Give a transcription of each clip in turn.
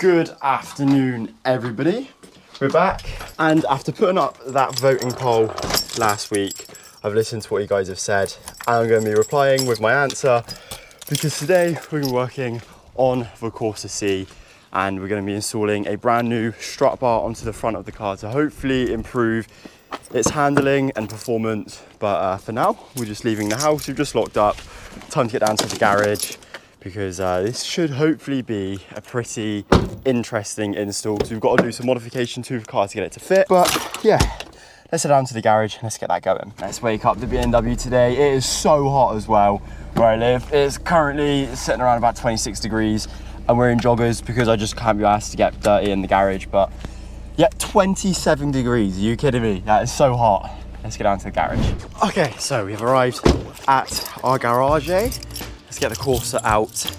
Good afternoon, everybody. We're back, and after putting up that voting poll last week, I've listened to what you guys have said, and I'm going to be replying with my answer, because today we're going to be working on the Corsa C, and we're going to be installing a brand new strut bar onto the front of the car to hopefully improve its handling and performance. But for now, we're just leaving the house. We've just locked up. Time to get down to the garage, because this should hopefully be a pretty interesting install. So we've got to do some modification to the car to get it to fit. But yeah, let's head down to the garage and let's get that going. Let's wake up the BMW today. It is so hot as well where I live. It's currently sitting around about 26 degrees and we're in joggers because I just can't be asked to get dirty in the garage. But yeah, 27 degrees, are you kidding me? That is so hot. Let's get down to the garage. Okay, so we've arrived at our garage. Let's get the Corsa out,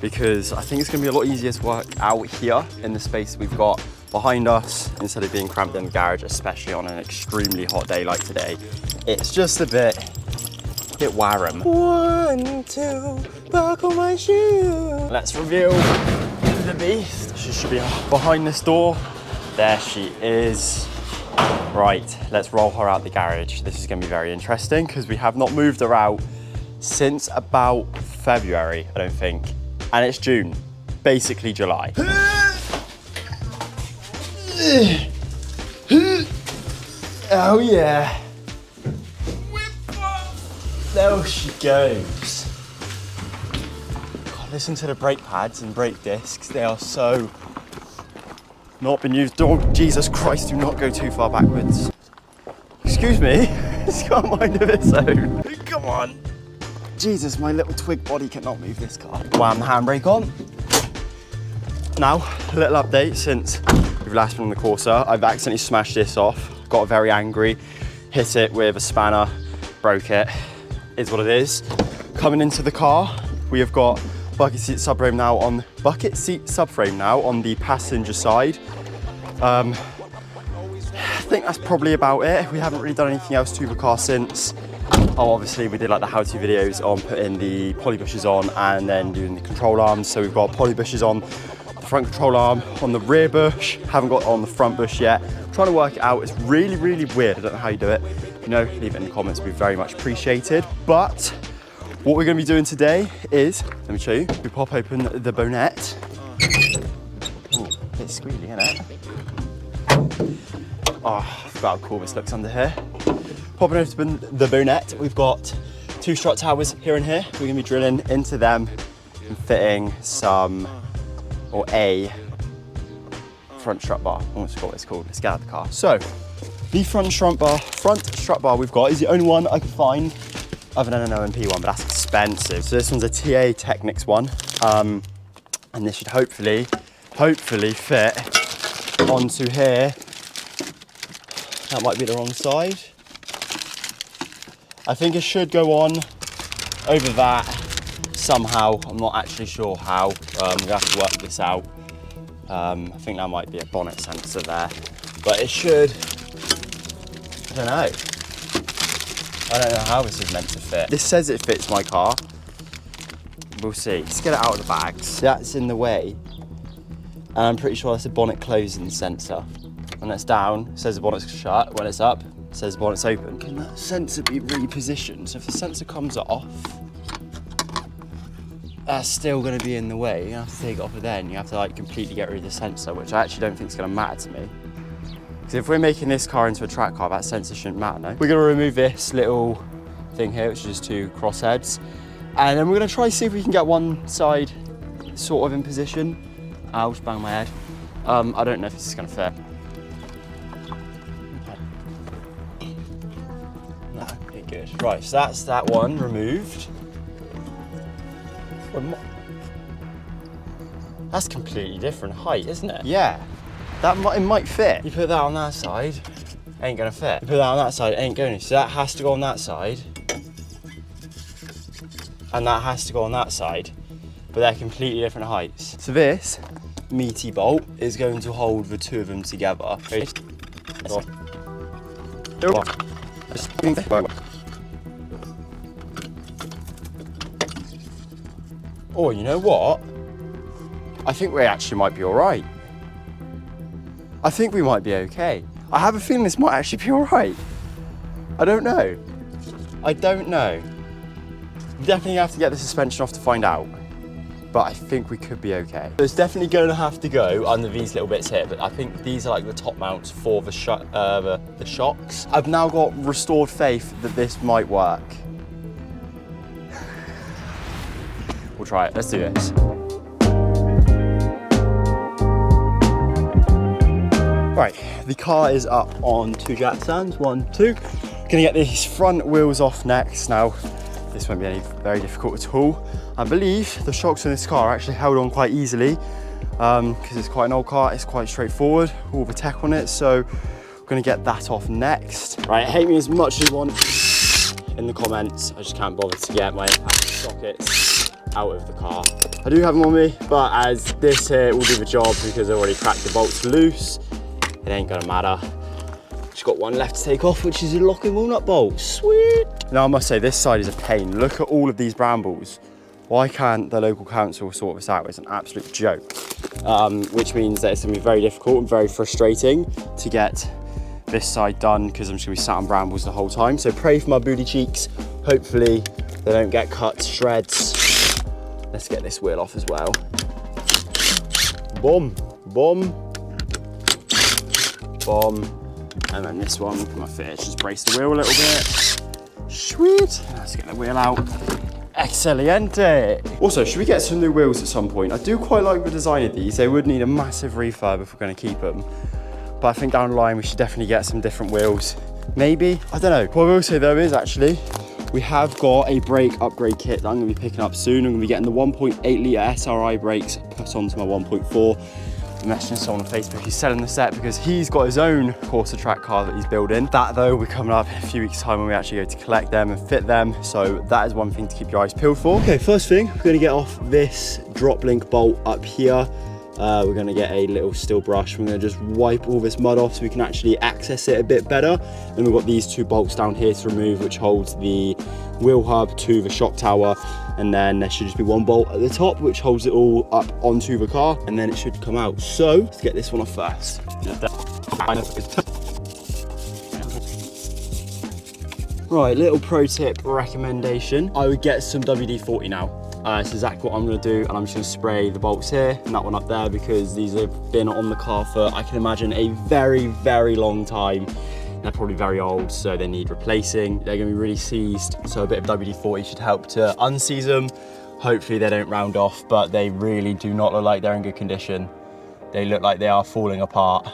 because I think it's gonna be a lot easier to work out here in the space we've got behind us instead of being cramped in the garage, especially on an extremely hot day like today. It's just a bit warm. 1, 2, buckle my shoe. Let's reveal the beast. She should be behind this door. There she is. Right, let's roll her out the garage. This is gonna be very interesting because we have not moved her out since about February, I don't think. And it's June, basically July. Oh yeah. There she goes. God, listen to the brake pads and brake discs. They are so not been used. Oh, Jesus Christ, do not go too far backwards. Excuse me, it's got mind of its own. Come on. Jesus, my little twig body cannot move this car. Wham the handbrake on. Now, a little update since we've last been on the Corsa. I've accidentally smashed this off, got very angry, hit it with a spanner, broke it. Is what it is. Coming into the car, we have got bucket seat subframe now on the passenger side. I think that's probably about it. We haven't really done anything else to the car since. Oh, obviously we did like the how-to videos on putting the poly bushes on and then doing the control arms. So we've got poly bushes on the front control arm, on the rear bush, haven't got on the front bush yet. I'm trying to work it out. It's really, really weird. I don't know how you do it. If you know, leave it in the comments, it'd be very much appreciated. But what we're gonna be doing today is, let me show you. We pop open the bonnet. Ooh, a bit squealy, isn't it? Oh, I forgot how cool this looks under here. Popping open the bonnet, we've got 2 strut towers here and here. We're gonna be drilling into them and fitting some, or a front strut bar. I almost forgot what it's called. Let's get out of the car. So, the front strut bar we've got is the only one I could find other than an OMP one, but that's expensive. So this one's a TA Technics one. And this should hopefully fit onto here. That might be the wrong side. I think it should go on over that somehow. I'm not actually sure how. We're gonna have to work this out. I think that might be a bonnet sensor there, but it should, I don't know. I don't know how this is meant to fit. This says it fits my car. We'll see. Let's get it out of the bags. That's in the way. And I'm pretty sure that's a bonnet closing sensor. When it's down, it says the bonnet's shut. When it's up, it says the bonnet's open. Can that sensor be repositioned? So if the sensor comes off, that's still gonna be in the way. You have to take it off of then. You have to like completely get rid of the sensor, which I actually don't think is gonna matter to me. Because if we're making this car into a track car, that sensor shouldn't matter, no? We're gonna remove this little thing here, which is just 2 crossheads. And then we're gonna try to see if we can get one side sort of in position. I'll just bang my head. I don't know if this is gonna fit. No, okay, good. Right, so that's that one removed. That's completely different height, isn't it? Yeah, it might fit. You put that on that side, ain't gonna fit. You put that on that side, ain't going to. So that has to go on that side. And that has to go on that side. But they're completely different heights. So this meaty bolt is going to hold the 2 of them together. Oh, you know what? I think we actually might be all right. I think we might be okay. I have a feeling this might actually be all right. I don't know. I don't know. Definitely have to get the suspension off to find out, but I think we could be okay. So it's definitely going to have to go under these little bits here, but I think these are like the top mounts for the shocks. I've now got restored faith that this might work. We'll try it. Let's do this. Right, the car is up on 2 jack stands, 1, 2. Gonna get these front wheels off next. Now, this won't be very difficult at all. I believe the shocks on this car are actually held on quite easily because it's quite an old car. It's quite straightforward, all the tech on it. So we're gonna get that off next. Right, hate me as much as you want in the comments. I just can't bother to get my impact sockets out of the car. I do have them on me, but as this here will do the job because I already cracked the bolts loose, it ain't gonna matter. Just got one left to take off, which is a locking walnut bolt. Sweet. Now I must say, this side is a pain. Look at all of these brambles. Why can't the local council sort this out? It's an absolute joke. Which means that it's gonna be very difficult and very frustrating to get this side done because I'm just gonna be sat on brambles the whole time. So pray for my booty cheeks. Hopefully they don't get cut to shreds. Let's get this wheel off as well. Boom, boom, boom. And then this one, my fish, just brace the wheel a little bit. Sweet. Let's get the wheel out. Excelente. Also, should we get some new wheels at some point? I do quite like the design of these. They would need a massive refurb if we're going to keep them. But I think down the line, we should definitely get some different wheels. Maybe, I don't know. What I will say though is actually, we have got a brake upgrade kit that I'm going to be picking up soon. I'm going to be getting the 1.8 litre SRI brakes put onto my 1.4. I'm messaging someone on Facebook, he's selling the set because he's got his own Corsa track car that he's building. That though will be coming up in a few weeks' time when we actually go to collect them and fit them. So that is one thing to keep your eyes peeled for. Okay, first thing, we're gonna get off this drop link bolt up here. We're gonna get a little steel brush. We're gonna just wipe all this mud off so we can actually access it a bit better. Then we've got these 2 bolts down here to remove, which holds the wheel hub to the shock tower. And then there should just be 1 bolt at the top, which holds it all up onto the car, and then it should come out. So let's get this one off first. Right, little pro tip recommendation. I would get some WD-40 now. It's exactly what I'm gonna do, and I'm just gonna spray the bolts here and that one up there because these have been on the car for, I can imagine, a very, very long time. They're probably very old, so they need replacing. They're gonna be really seized, so a bit of WD-40 should help to unseize them. Hopefully they don't round off, but they really do not look like they're in good condition. They look like they are falling apart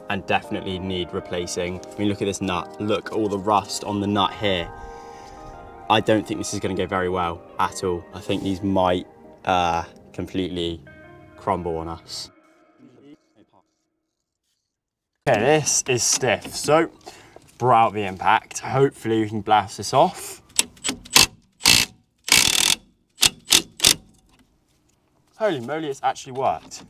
and definitely need replacing. I mean, look at this nut. Look at all the rust on the nut here. I don't think this is gonna go very well at all. I think these might completely crumble on us. Okay, this is stiff. So, brought out the impact. Hopefully we can blast this off. Holy moly, it's actually worked.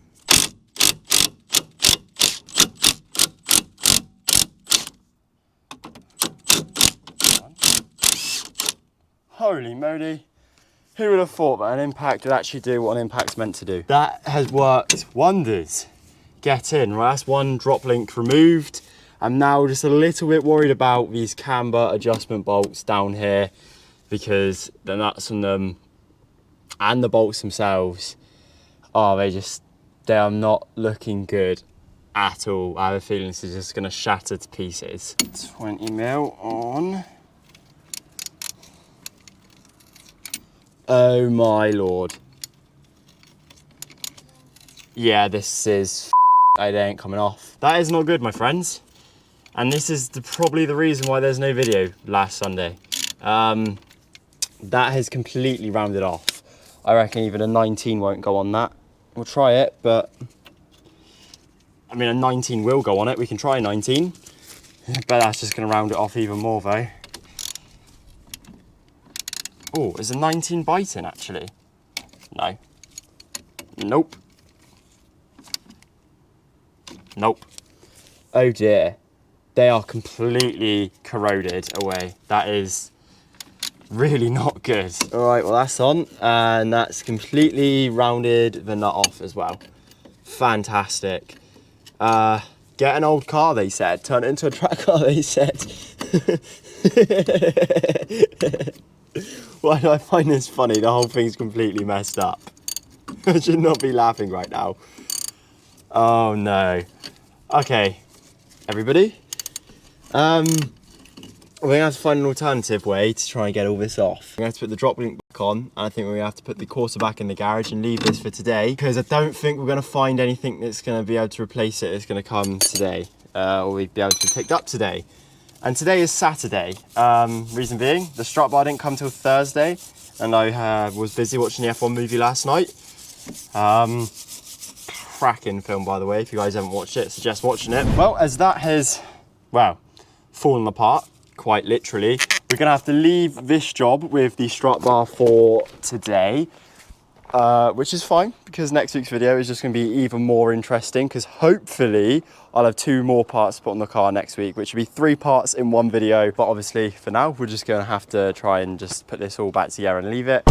Holy moly. Who would have thought that an impact would actually do what an impact's meant to do? That has worked wonders. Get in, right? That's 1 drop link removed. I'm now just a little bit worried about these camber adjustment bolts down here because the nuts on them and the bolts themselves, they are not looking good at all. I have a feeling this is just gonna shatter to pieces. 20 mil on. Oh my Lord. Yeah, this is it ain't coming off. That is not good, my friends. And this is probably the reason why there's no video last Sunday. That has completely rounded off. I reckon even a 19 won't go on that. We'll try it, but I mean, a 19 will go on it. We can try a 19, but that's just gonna round it off even more though. Oh, is a 19 biting actually? No. Nope. Nope. Oh dear. They are completely corroded away. That is really not good. All right, well that's on, and that's completely rounded the nut off as well. Fantastic. Get an old car, they said. Turn it into a track car, they said. Why do I find this funny? The whole thing's completely messed up. I should not be laughing right now. Oh no. Okay, everybody. We're gonna have to find an alternative way to try and get all this off. We're gonna have to put the drop link back on, and I think we're gonna have to put the Corsa back in the garage and leave this for today, because I don't think we're gonna find anything that's gonna be able to replace it. It's gonna come today, or we'd be able to be picked up today. And today is Saturday. Reason being, the strut bar didn't come till Thursday, and I was busy watching the F1 movie last night. Cracking film, by the way. If you guys haven't watched it, suggest watching it. Well, as that has, well, fallen apart, quite literally, we're gonna have to leave this job with the strut bar for today, which is fine, because next week's video is just gonna be even more interesting, because hopefully I'll have 2 more parts to put on the car next week, which will be 3 parts in 1 video. But obviously for now, we're just gonna have to try and just put this all back together and leave it.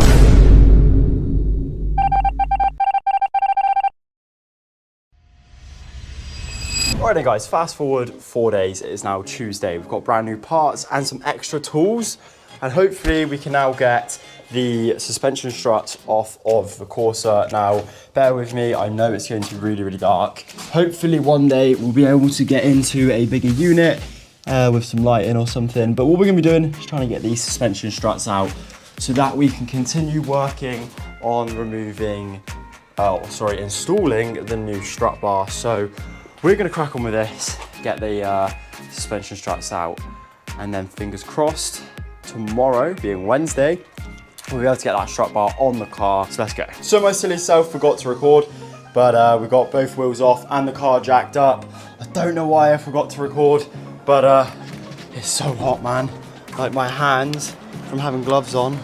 Alright then guys, fast forward 4 days, it is now Tuesday. We've got brand new parts and some extra tools, and hopefully we can now get the suspension strut off of the Corsa. Now, bear with me, I know it's going to be really, really dark. Hopefully one day we'll be able to get into a bigger unit with some lighting or something, but what we're gonna be doing is trying to get these suspension struts out so that we can continue working on installing the new strut bar. So we're gonna crack on with this, get the suspension struts out, and then fingers crossed, tomorrow, being Wednesday, we'll be able to get that strut bar on the car. So let's go. So my silly self forgot to record, but we got both wheels off and the car jacked up. I don't know why I forgot to record, but it's so hot, man. Like my hands, from having gloves on,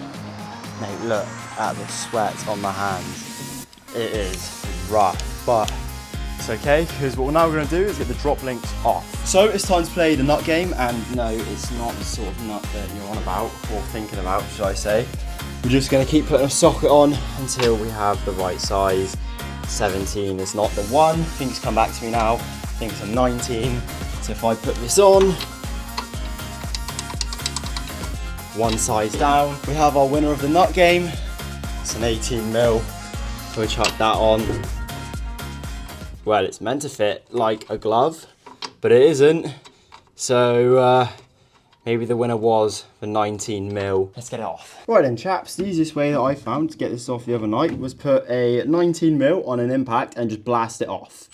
mate, look at the sweat on my hands. It is rough, but it's okay, because what we're now going to do is get the drop links off. So it's time to play the nut game, and no, it's not the sort of nut that you're on about, or thinking about, should I say. We're just going to keep putting a socket on until we have the right size. 17 is not the one. Things come back to me now. I think it's a 19. So if I put this on, one size down, we have our winner of the nut game. It's an 18mm. So we chuck that on. Well, it's meant to fit like a glove, but it isn't. So maybe the winner was the 19mm. Let's get it off. Right then, chaps, the easiest way that I found to get this off the other night was put a 19mm on an impact and just blast it off.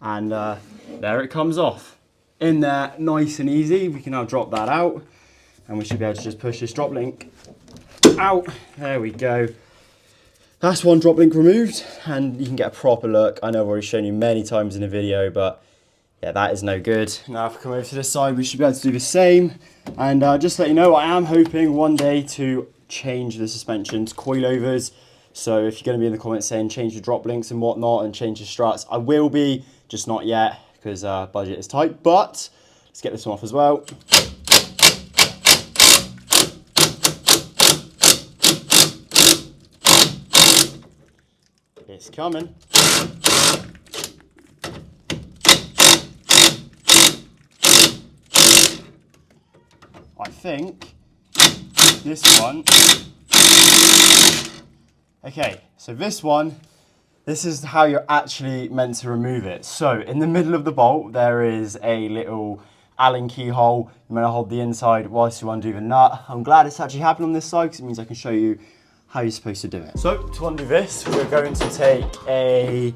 And there it comes off. In there, nice and easy. We can now drop that out, and we should be able to just push this drop link out. There we go. That's one drop link removed, and you can get a proper look. I know I've already shown you many times in the video, but yeah, that is no good. Now if we come over to this side, we should be able to do the same. And just to let you know, I am hoping one day to change the suspension to coilovers. So if you're going to be in the comments saying change the drop links and whatnot and change the struts, I will be, just not yet, because budget is tight. But let's get this one off as well. It's coming. I think this one. Okay, so this one, this is how you're actually meant to remove it. So in the middle of the bolt, there is a little Allen keyhole. You're meant to hold the inside whilst you undo the nut. I'm glad it's actually happened on this side, because it means I can show you how you're supposed to do it. So to undo this, we're going to take a,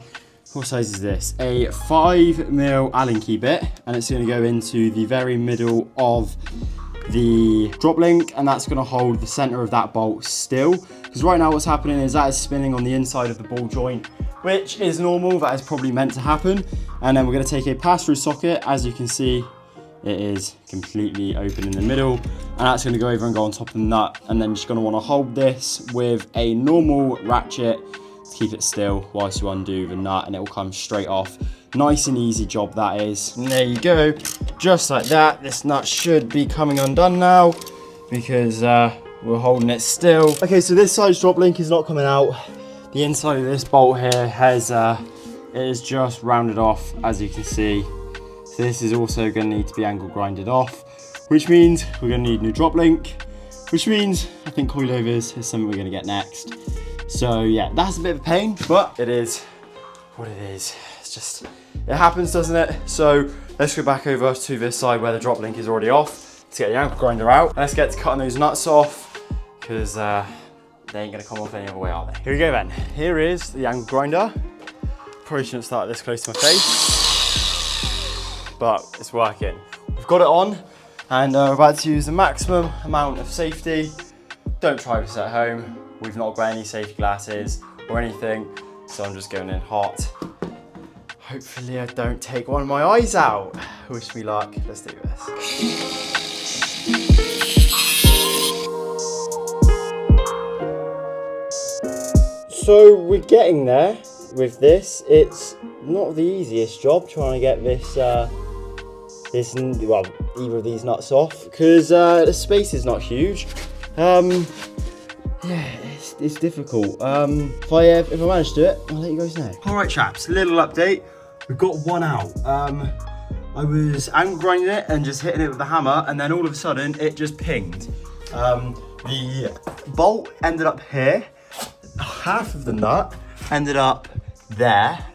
what size is this? A 5mm Allen key bit, and it's going to go into the very middle of the drop link, and that's going to hold the center of that bolt still, because right now what's happening is that is spinning on the inside of the ball joint, which is normal. That is probably meant to happen. And then we're going to take a pass-through socket. As you can see, it is completely open in the middle, and that's going to go over and go on top of the nut. And then you're just going to want to hold this with a normal ratchet to keep it still whilst you undo the nut, and it will come straight off. Nice and easy job that is. And there you go, just like that. This nut should be coming undone now because we're holding it still. Okay, so this side's drop link is not coming out. The inside of this bolt here has it is just rounded off, as you can see. So this is also going to need to be angle grinded off, which means we're going to need new drop link, which means I think coilovers is something we're going to get next. So yeah, that's a bit of a pain, but it is what it is. It's just, it happens, doesn't it? So let's go back over to this side where the drop link is already off. Let's get the angle grinder out. Let's get to cutting those nuts off because they ain't gonna come off any other way, are they? Here we go then. Here is the angle grinder. Probably shouldn't start this close to my face, but it's working. We've got it on and we're about to use the maximum amount of safety. Don't try this at home. We've not got any safety glasses or anything, so I'm just going in hot. Hopefully I don't take one of my eyes out. Wish me luck. Let's do this. So we're getting there with this. It's not the easiest job trying to get this, well, either of these nuts off because the space is not huge. Yeah, it's difficult. If I manage to do it, I'll let you guys know. All right, chaps, little update. We've got one out. I was angle grinding it and just hitting it with the hammer, and then all of a sudden it just pinged. The bolt ended up here. Half of the nut ended up there,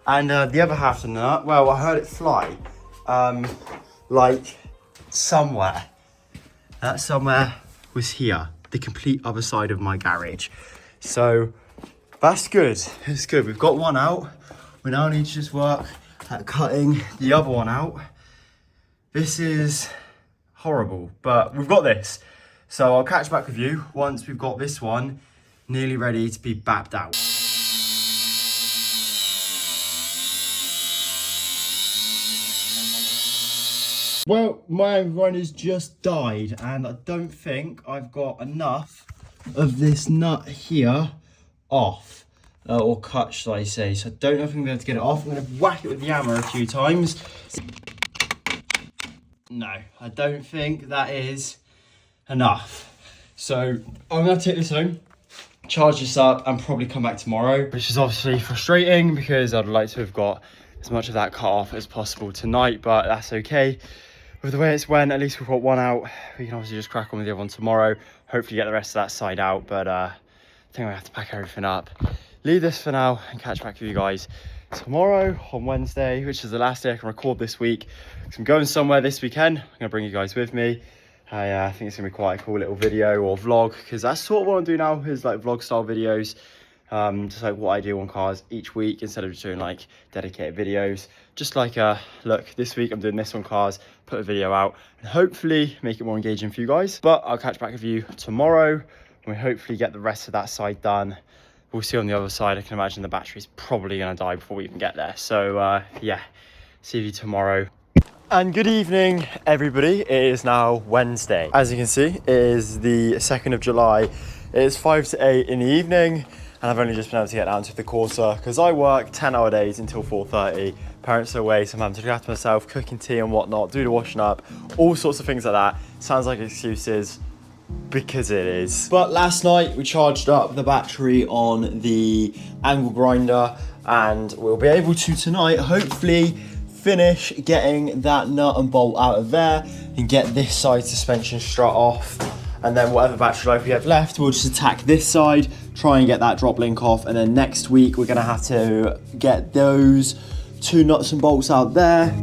and the other half of the nut, well, I heard it fly, like somewhere. That somewhere was here, the complete other side of my garage. So that's good. It's good. We've got one out. We now need to just work at cutting the other one out. This is horrible, but we've got this. So I'll catch back with you once we've got this one nearly ready to be bapped out. Well, my runner's just died and I don't think I've got enough of this nut here off. Or cut, shall I say. So I don't know if I'm going to be able to get it off. I'm going to whack it with the hammer a few times. No, I don't think that is enough. So I'm going to take this home, charge this up, and probably come back tomorrow. Which is obviously frustrating because I'd like to have got as much of that cut off as possible tonight, but that's okay. With the way it's went, at least we've got one out. We can obviously just crack on with the other one tomorrow. Hopefully get the rest of that side out, but I think I have to pack everything up. Leave this for now and catch back with you guys tomorrow on Wednesday, which is the last day I can record this week. So I'm going somewhere this weekend. I'm gonna bring you guys with me. I think it's gonna be quite a cool little video or vlog, because that's sort of what I'm doing now, is like vlog style videos. Just like what I do on cars each week instead of just doing like dedicated videos. Just like look, this week I'm doing this on cars, put a video out and hopefully make it more engaging for you guys. But I'll catch back with you tomorrow when we hopefully get the rest of that side done. We'll see on the other side. I can imagine the battery's probably going to die before we even get there. So yeah, see you tomorrow. And good evening, everybody. It is now Wednesday. As you can see, it is the 2nd of July. It is 5 to 8 in the evening, and I've only just been able to get down to the corsa because I work 10-hour days until 4:30. Parents are away, so I'm having to look after myself, cooking tea and whatnot, do the washing up, all sorts of things like that. Sounds like excuses, because it is. But last night we charged up the battery on the angle grinder, and we'll be able to tonight hopefully finish getting that nut and bolt out of there and get this side suspension strut off, and then whatever battery life we have left, we'll just attack this side, try and get that drop link off, and then next week we're gonna have to get those 2 nuts and bolts out there.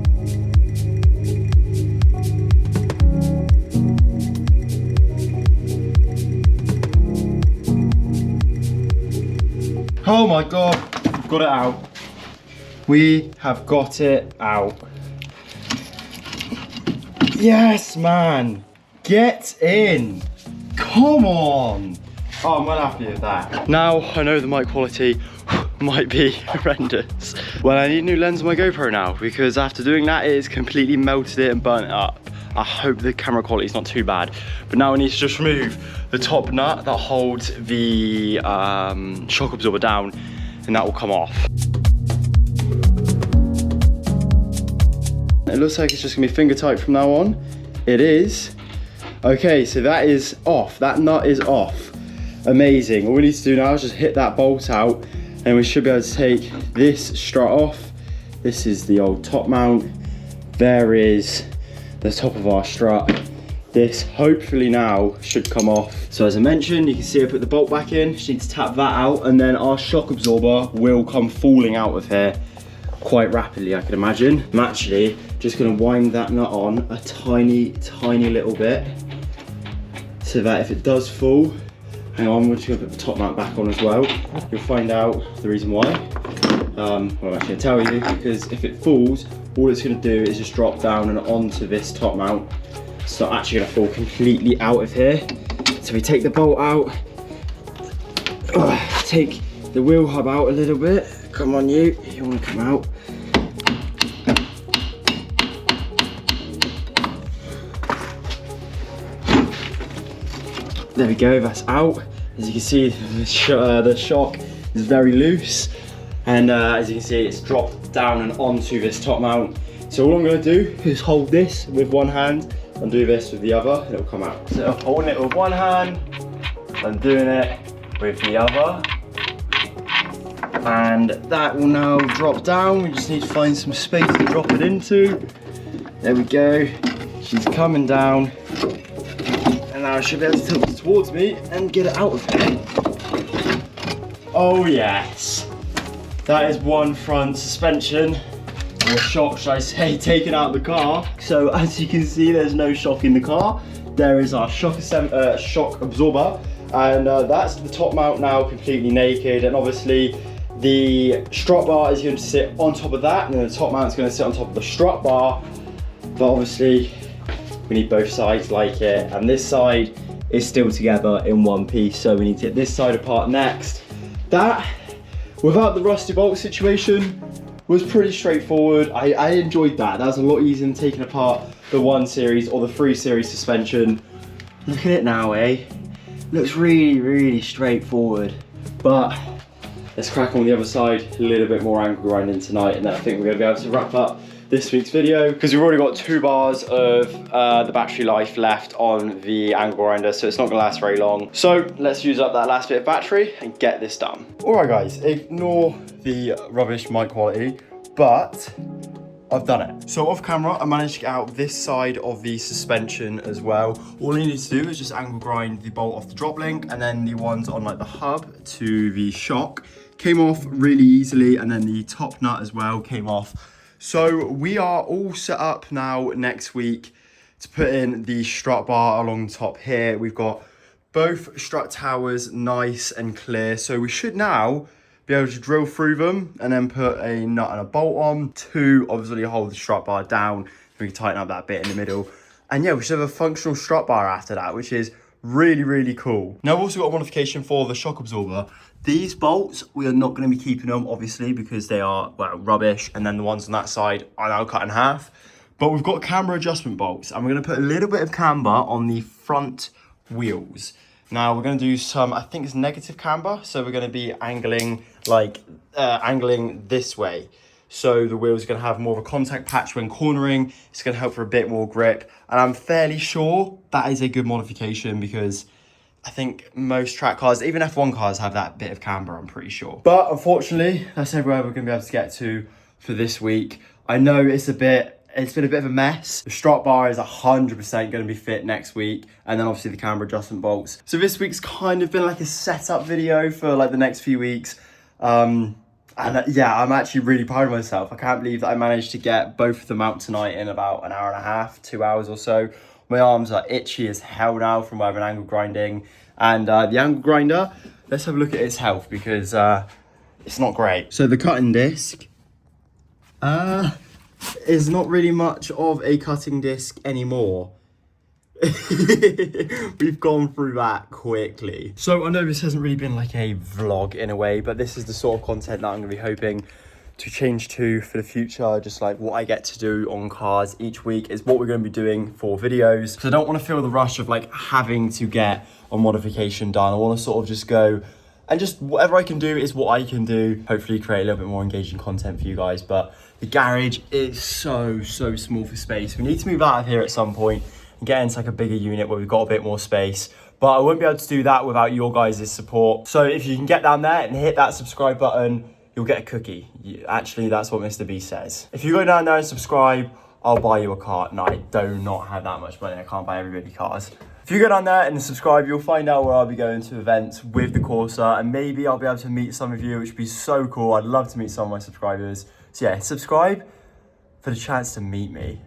Oh my God, we've got it out. We have got it out. Yes, man, get in. Come on. Oh, I'm well happy with that. Now, I know the mic quality might be horrendous. Well, I need a new lens on my GoPro now, because after doing that, it has completely melted it and burnt it up. I hope the camera quality is not too bad. But now I need to just remove the top nut that holds the shock absorber down, and that will come off. It looks like it's just gonna be finger tight from now on. It is. Okay, so that is off. That nut is off. Amazing. All we need to do now is just hit that bolt out and we should be able to take this strut off. This is the old top mount. There is the top of our strut. This hopefully now should come off. So as I mentioned, you can see I put the bolt back in. Just need to tap that out and then our shock absorber will come falling out of here quite rapidly, I can imagine. I'm actually just gonna wind that nut on a tiny, tiny little bit so that if it does fall, hang on, we're just gonna put the top mount back on as well. You'll find out the reason why. Well, I'm actually gonna tell you, because if it falls, all it's gonna do is just drop down and onto this top mount. It's not actually gonna fall completely out of here. So we take the bolt out, take the wheel hub out a little bit. Come on you wanna come out. There we go, that's out. As you can see, the shock is very loose. And as you can see, it's dropped down and onto this top mount. So all I'm gonna do is hold this with one hand and do this with the other, and it'll come out. So I'm holding it with one hand and doing it with the other. And that will now drop down. We just need to find some space to drop it into. There we go. She's coming down. And now I should be able to tilt it towards me and get it out of here. Oh yes. That is one front suspension, or shock should I say, taken out of the car. So as you can see, there's no shock in the car. There is our shock absorber, and that's the top mount now completely naked. And obviously the strut bar is going to sit on top of that, and then the top mount is going to sit on top of the strut bar. But obviously we need both sides like it, and this side is still together in one piece, so we need to get this side apart next. That, without the rusty bolt situation, was pretty straightforward. I enjoyed that. That was a lot easier than taking apart the 1 series or the 3 series suspension. Look at it now, eh? Looks really, really straightforward. But let's crack on the other side, a little bit more angle grinding tonight, and then I think we're gonna be able to wrap up this week's video, because we've already got 2 bars of the battery life left on the angle grinder, so it's not gonna last very long. So let's use up that last bit of battery and get this done. All right guys, ignore the rubbish mic quality, but I've done it. So off camera, I managed to get out this side of the suspension as well. All I need to do is just angle grind the bolt off the drop link, and then the ones on like the hub to the shock came off really easily, and then the top nut as well came off. So we are all set up now next week to put in the strut bar along the top here. We've got both strut towers nice and clear. So we should now be able to drill through them and then put a nut and a bolt on to obviously hold the strut bar down. We can tighten up that bit in the middle. And yeah, we should have a functional strut bar after that, which is really, really cool. Now, we've also got a modification for the shock absorber. These bolts, we are not going to be keeping them, obviously, because they are, well, rubbish. And then the ones on that side are now cut in half. But we've got camber adjustment bolts, and we're going to put a little bit of camber on the front wheels. Now, we're going to do some, I think it's negative camber. So we're going to be angling, angling this way. So the wheels are going to have more of a contact patch when cornering. It's going to help for a bit more grip. And I'm fairly sure that is a good modification, because I think most track cars, even F1 cars, have that bit of camber, I'm pretty sure. But unfortunately, that's everywhere we're going to be able to get to for this week. I know it's been a bit of a mess. The strut bar is 100% going to be fit next week. And then obviously the camber adjustment bolts. So this week's kind of been like a setup video for like the next few weeks. And yeah, I'm actually really proud of myself. I can't believe that I managed to get both of them out tonight in about an hour and a half, 2 hours or so. My arms are itchy as hell now from where I've been angle grinding. And the angle grinder, let's have a look at its health, because it's not great. So the cutting disc is not really much of a cutting disc anymore. We've gone through that quickly. So I know this hasn't really been like a vlog in a way, but this is the sort of content that I'm going to be hoping to change to for the future. Just like what I get to do on cars each week is what we're going to be doing for videos. So I don't want to feel the rush of like having to get a modification done. I want to sort of just go And just whatever I can do is what I can do. Hopefully create a little bit more engaging content for you guys. But the garage is so small for space. We need to move out of here at some point and get into like a bigger unit where we've got a bit more space. But I won't be able to do that without your guys' support. So if you can get down there and hit that subscribe button, you'll get a cookie. Actually, that's what Mr. B says. If you go down there and subscribe, I'll buy you a car. No, I do not have that much money. I can't buy everybody cars. If you go down there and subscribe, you'll find out where I'll be going to events with the Corsa, and maybe I'll be able to meet some of you, which would be so cool. I'd love to meet some of my subscribers. So yeah, subscribe for the chance to meet me.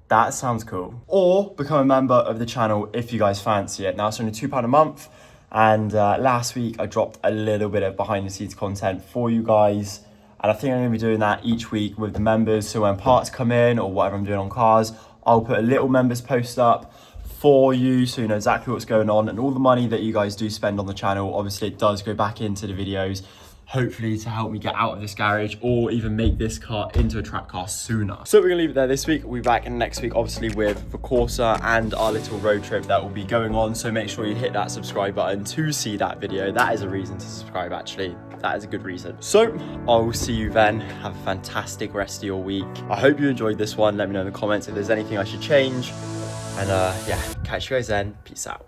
That sounds cool. Or become a member of the channel if you guys fancy it. Now it's only £2 a month. And last week I dropped a little bit of behind the scenes content for you guys. And I think I'm gonna be doing that each week with the members. So when parts come in or whatever I'm doing on cars, I'll put a little members post up for you so you know exactly what's going on, and all the money that you guys do spend on the channel, obviously it does go back into the videos, hopefully to help me get out of this garage or even make this car into a track car sooner. So we're gonna leave it there this week. We'll be back next week, obviously with the Corsa and our little road trip that will be going on. So make sure you hit that subscribe button to see that video. That is a reason to subscribe, actually. That is a good reason. So I will see you then. Have a fantastic rest of your week. I hope you enjoyed this one. Let me know in the comments if there's anything I should change. And yeah, catch you guys then. Peace out.